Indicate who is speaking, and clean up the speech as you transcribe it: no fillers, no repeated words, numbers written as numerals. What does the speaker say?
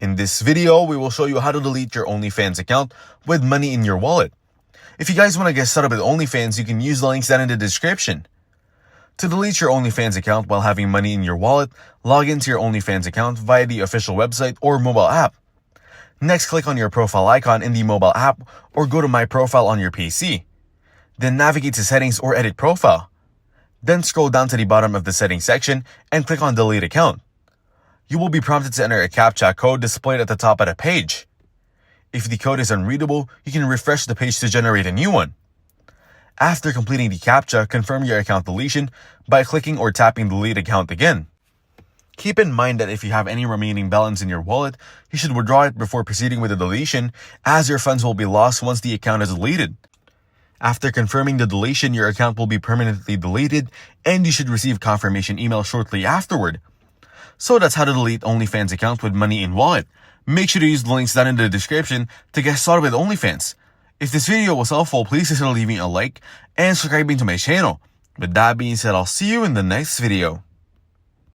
Speaker 1: In this video, we will show you how to delete your OnlyFans account with money in your wallet. If you guys want to get started with OnlyFans, you can use the links down in the description. To delete your OnlyFans account while having money in your wallet, log into your OnlyFans account via the official website or mobile app. Next, click on your profile icon in the mobile app or go to My Profile on your PC. Then navigate to Settings or Edit Profile. Then scroll down to the bottom of the Settings section and click on Delete Account. You will be prompted to enter a CAPTCHA code displayed at the top of the page. If the code is unreadable, you can refresh the page to generate a new one. After completing the CAPTCHA, confirm your account deletion by clicking or tapping Delete Account again. Keep in mind that if you have any remaining balance in your wallet, you should withdraw it before proceeding with the deletion, as your funds will be lost once the account is deleted. After confirming the deletion, your account will be permanently deleted and you should receive confirmation email shortly afterward. So that's how to delete OnlyFans account with money in wallet. Make sure to use the links down in the description to get started with OnlyFans. If this video was helpful, please consider leaving a like and subscribing to my channel. With that being said, I'll see you in the next video.